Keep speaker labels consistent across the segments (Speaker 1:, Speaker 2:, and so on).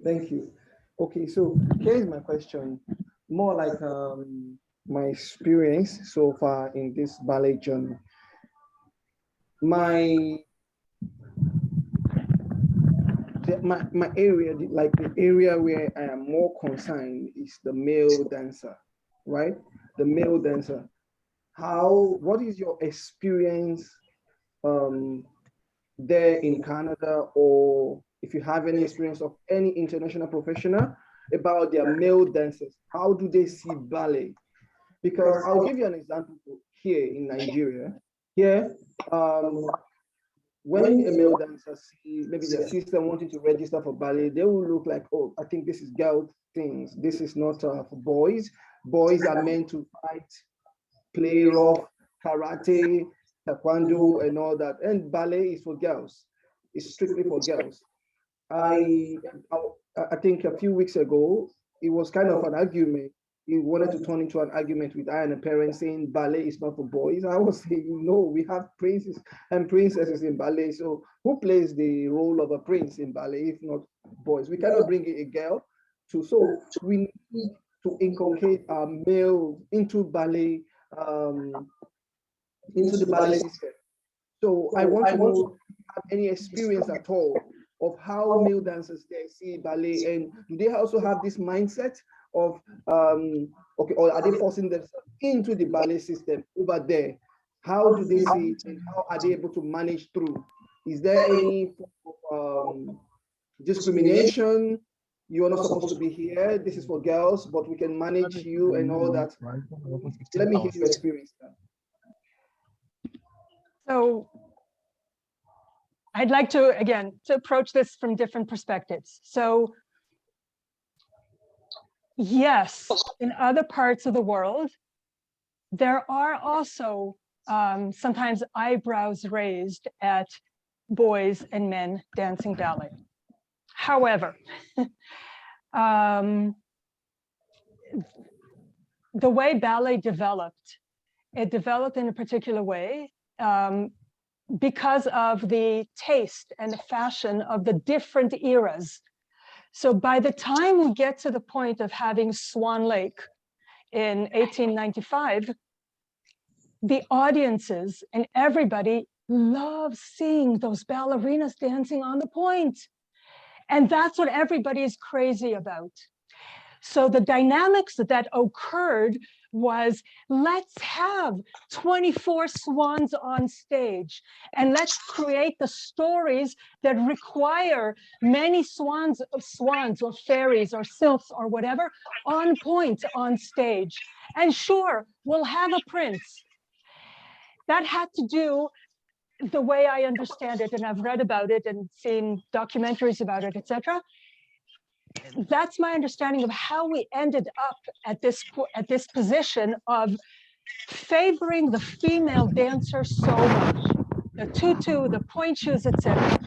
Speaker 1: Thank you. Okay, so here's my question. More like my experience so far in this ballet journey. My my area, like the area where I am more concerned is the male dancer, right? The male dancer. What is your experience there in Canada, or if you have any experience of any international professional about their male dancers? How do they see ballet? Because I'll give you an example here in Nigeria. Here, when a male dancer sees maybe their sister wanting to register for ballet, they will look like, oh, I think this is girl things. This is not for boys. Boys are meant to fight, play rough, karate, taekwondo, and all that. And ballet is for girls. It's strictly for girls. I think a few weeks ago, it was kind of an argument. He wanted to turn into an argument with I and a parent saying ballet is not for boys. I was saying, no, we have princes and princesses in ballet. So who plays the role of a prince in ballet if not boys? We cannot bring a girl to, so we need to inculcate our male into ballet, into the ballet system. So I want to know if you have any experience at all of how male dancers they see ballet, and do they also have this mindset of okay, or are they forcing themselves into the ballet system over there? How do they see it, and how are they able to manage through? Is there any form of discrimination? You're not supposed to be here. This is for girls, but we can manage you and all that. Let me hear your experience.
Speaker 2: So I'd like to, again, to approach this from different perspectives. So yes, in other parts of the world, there are also sometimes eyebrows raised at boys and men dancing ballet. However, the way ballet developed, it developed in a particular way because of the taste and the fashion of the different eras. So by the time we get to the point of having Swan Lake in 1895, the audiences and everybody loves seeing those ballerinas dancing on the point. And that's what everybody is crazy about. So the dynamics that occurred was, let's have 24 swans on stage, and let's create the stories that require many swans or fairies or sylphs or whatever on point on stage. And sure, we'll have a prince. That had to do, the way I understand it, and I've read about it and seen documentaries about it, etc. That's my understanding of how we ended up at this position of favoring the female dancer so much. The tutu, the point shoes, etc.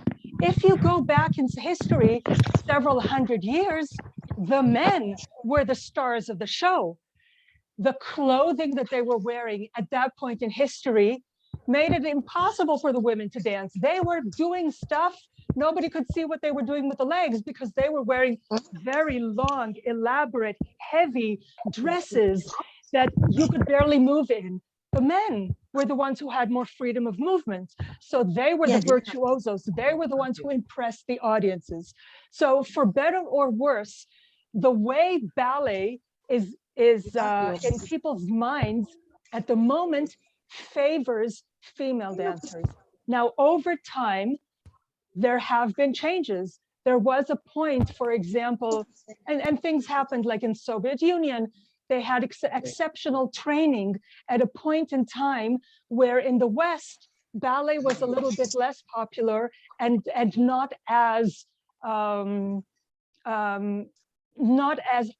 Speaker 2: If you go back into history several hundred years, the men were the stars of the show. The clothing that they were wearing at that point in history made it impossible for the women to dance. They were doing stuff, nobody could see what they were doing with the legs because they were wearing very long, elaborate, heavy dresses that you could barely move in. The men were the ones who had more freedom of movement. So they were the virtuosos. They were the ones who impressed the audiences. So for better or worse, the way ballet is in people's minds at the moment favors female dancers. Now, over time, there have been changes. There was a point, for example, and things happened like in Soviet Union, they had exceptional training at a point in time where in the West, ballet was a little bit less popular and not as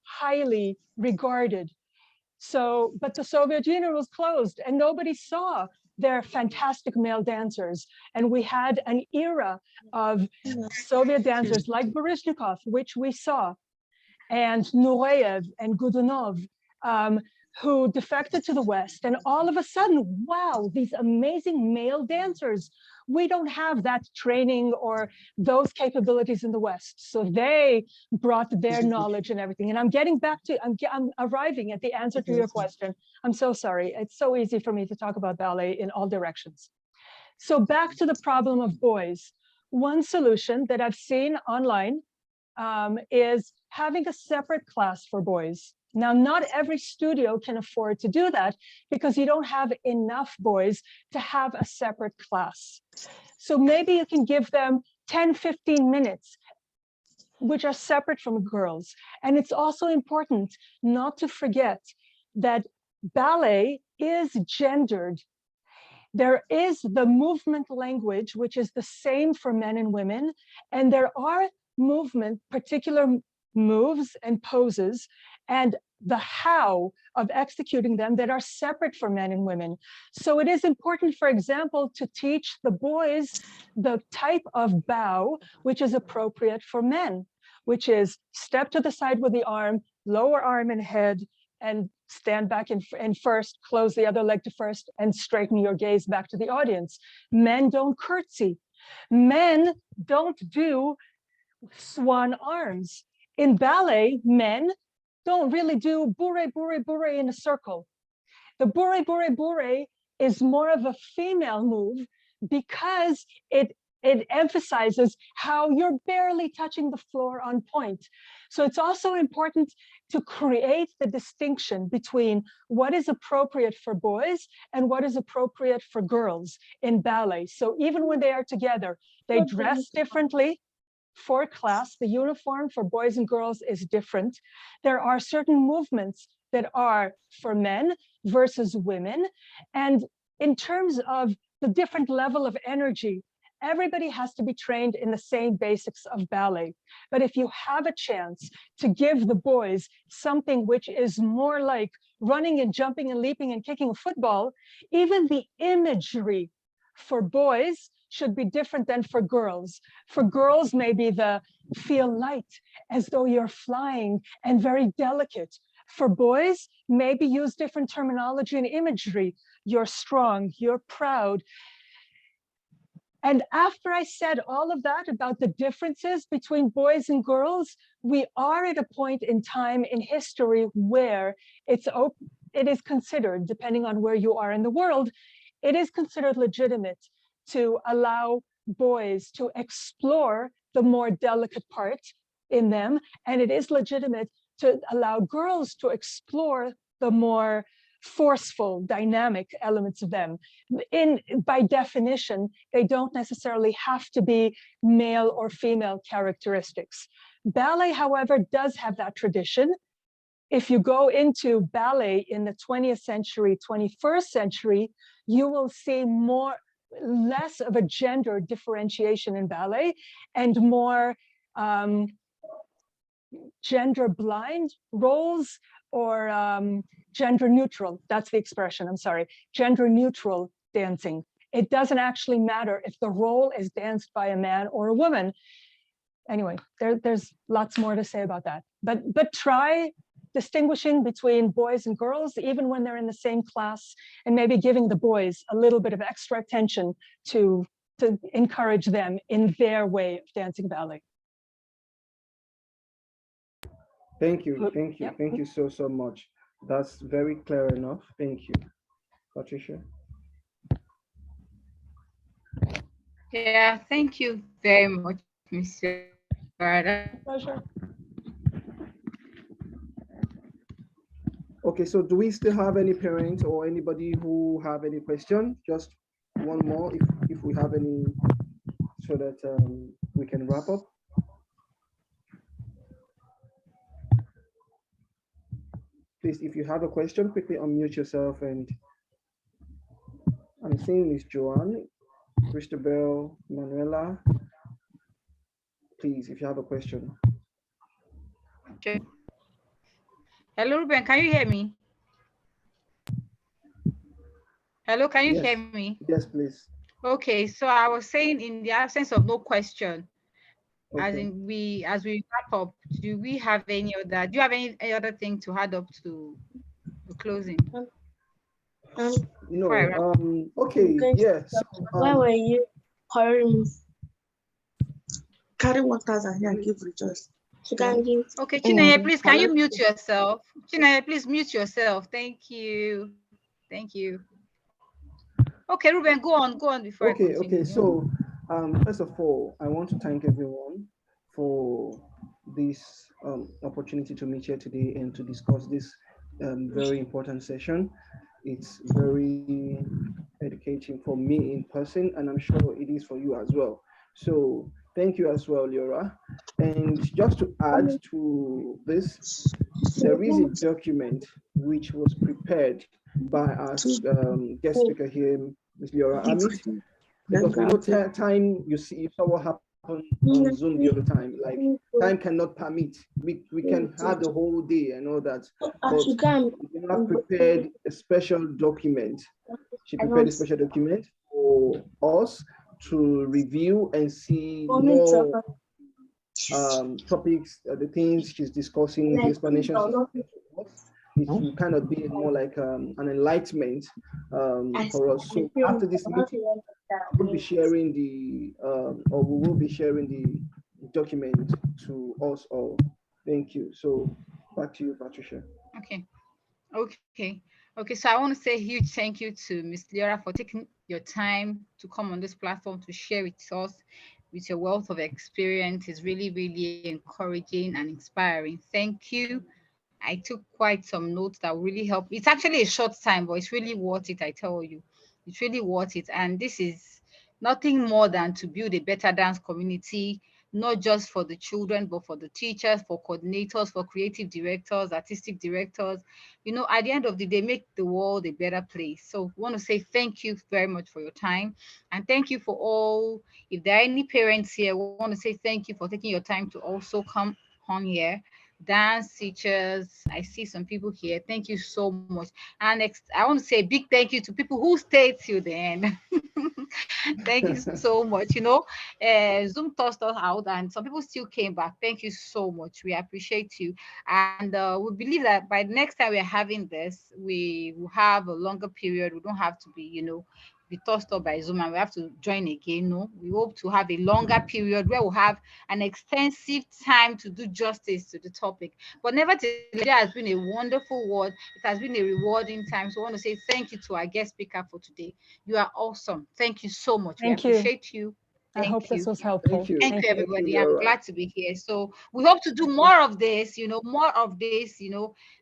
Speaker 2: highly regarded. So, but the Soviet Union was closed and nobody saw their fantastic male dancers. And we had an era of Soviet dancers like Baryshnikov, which we saw, and Nureyev and Godunov, who defected to the West. And all of a sudden, wow, these amazing male dancers We don't have that training or those capabilities in the West. So they brought their knowledge and everything. And I'm getting back to, I'm arriving at the answer to your question. I'm so sorry. It's so easy for me to talk about ballet in all directions. So back to the problem of boys. One solution that I've seen online is having a separate class for boys. Now, not every studio can afford to do that because you don't have enough boys to have a separate class. So maybe you can give them 10, 15 minutes, which are separate from girls. And it's also important not to forget that ballet is gendered. There is the movement language, which is the same for men and women. And there are particular moves and poses and the how of executing them that are separate for men and women. So it is important, for example, to teach the boys the type of bow which is appropriate for men, which is step to the side with the arm, lower arm and head, and stand back and first, close the other leg to first, and straighten your gaze back to the audience. Men don't curtsy. Men don't do swan arms. In ballet, men don't really do bourrée, bourrée, bourrée in a circle. The bourrée, bourrée, bourrée is more of a female move because it emphasizes how you're barely touching the floor on point. So it's also important to create the distinction between what is appropriate for boys and what is appropriate for girls in ballet. So even when they are together, they dress differently. For class, the uniform for boys and girls is different. There are certain movements that are for men versus women. And in terms of the different level of energy, everybody has to be trained in the same basics of ballet. But if you have a chance to give the boys something which is more like running and jumping and leaping and kicking a football, even the imagery for boys should be different than for girls. For girls, maybe the feel light, as though you're flying, and very delicate. For boys, maybe use different terminology and imagery. You're strong, you're proud. And after I said all of that about the differences between boys and girls, we are at a point in time in history where it is considered, depending on where you are in the world, it is considered legitimate to allow boys to explore the more delicate part in them. And it is legitimate to allow girls to explore the more forceful, dynamic elements of them. By definition, they don't necessarily have to be male or female characteristics. Ballet, however, does have that tradition. If you go into ballet in the 20th century, 21st century, you will see less of a gender differentiation in ballet and more gender blind roles or gender neutral, that's the expression, I'm sorry, gender neutral dancing. It doesn't actually matter if the role is danced by a man or a woman. Anyway, there's lots more to say about that. But try distinguishing between boys and girls, even when they're in the same class, and maybe giving the boys a little bit of extra attention to encourage them in their way of dancing ballet.
Speaker 1: Thank you, thank you, yep. Thank you so much. That's very clear enough. Thank you. Patricia?
Speaker 3: Yeah, thank you very much, Mr. Barada.
Speaker 2: Pleasure.
Speaker 1: Okay, so do we still have any parents or anybody who have any question? Just one more, if we have any, so that we can wrap up. Please, if you have a question, quickly unmute yourself. And I'm seeing Miss Joanne, Christabel, Manuela. Please, if you have a question.
Speaker 3: Okay. Hello, Ruben, can you hear me? Hello, can you hear me?
Speaker 1: Yes, please.
Speaker 3: Okay, so I was saying, in the absence of no question,
Speaker 1: okay.
Speaker 3: as we wrap up, do you have any other thing to add up to the closing?
Speaker 1: No. Okay. Yeah. So,
Speaker 4: where were you? Carry 1,000 here and give Rejoice. She can give.
Speaker 3: Okay, Chinenye, please, can you mute yourself? Chinenye, please mute yourself. Thank you. Thank you. Okay, Ruben, go on before I continue.
Speaker 1: Okay. So, first of all, I want to thank everyone for this opportunity to meet here today and to discuss this very important session. It's very educating for me in person, and I'm sure it is for you as well. So, thank you as well, Leora. And just to add to this, there is a document which was prepared by our guest speaker here, Ms. Leora, Amit, because we know time, you saw what happened on Zoom the other time, like time cannot permit, we can have the whole day and all that, but we have prepared a special document. She prepared a special document for us to review and see more topics, the things she's discussing, the explanations. It will kind of be more like an enlightenment for us. So after this meeting, we'll be sharing the or we will be sharing the document to us all. Thank you. So back to you, Patricia.
Speaker 3: Okay. So I want to say a huge thank you to Ms. Leora for taking your time to come on this platform to share with us with your wealth of experience. Is really, really encouraging and inspiring. Thank you. I took quite some notes that will really help. It's actually a short time, but it's really worth it, I tell you. It's really worth it. And this is nothing more than to build a better dance community, not just for the children, but for the teachers, for coordinators, for creative directors, artistic directors. You know, at the end of the day, make the world a better place. So I want to say thank you very much for your time. And thank you for all. If there are any parents here, I want to say thank you for taking your time to also come on here. Dance teachers, I see some people here. Thank you so much. And I want to say a big thank you to people who stayed till the end. Thank you so much. You know, Zoom tossed us out and some people still came back. Thank you so much. We appreciate you. And we believe that by the next time we're having this, we will have a longer period. We don't have to be tossed up by Zoom and we have to join again. No, we hope to have a longer period where we'll have an extensive time to do justice to the topic. But nevertheless, it has been a wonderful word. It has been a rewarding time. So I want to say thank you to our guest speaker for today. You are awesome. Thank you so much.
Speaker 2: Thank
Speaker 3: we appreciate you.
Speaker 2: I hope this was helpful.
Speaker 1: Thank you.
Speaker 3: Thank you, everybody. I'm glad to be here. So we hope to do more of this,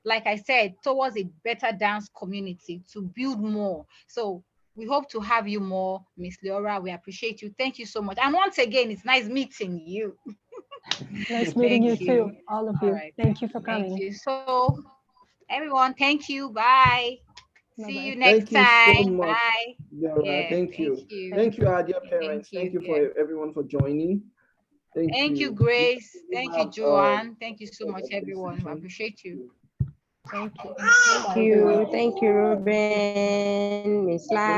Speaker 3: like I said, towards a better dance community to build more. So we hope to have you more, Miss Leora. We appreciate you. Thank you so much. And once again, it's nice meeting you.
Speaker 2: Nice meeting you too, all of you.
Speaker 3: Right.
Speaker 2: Thank you for coming.
Speaker 3: Thank you. So everyone, thank you. Bye.
Speaker 2: Bye-bye.
Speaker 3: See you next time.
Speaker 1: Thank you so much.
Speaker 3: Bye.
Speaker 1: Yeah, thank you. Thank you, our dear parents. Thank you for everyone for joining.
Speaker 3: Thank you, Grace. Thank you, Joanne. Thank you so much, everyone. I appreciate you.
Speaker 2: Thank you.
Speaker 5: Thank you, Ruben, Miss Lai.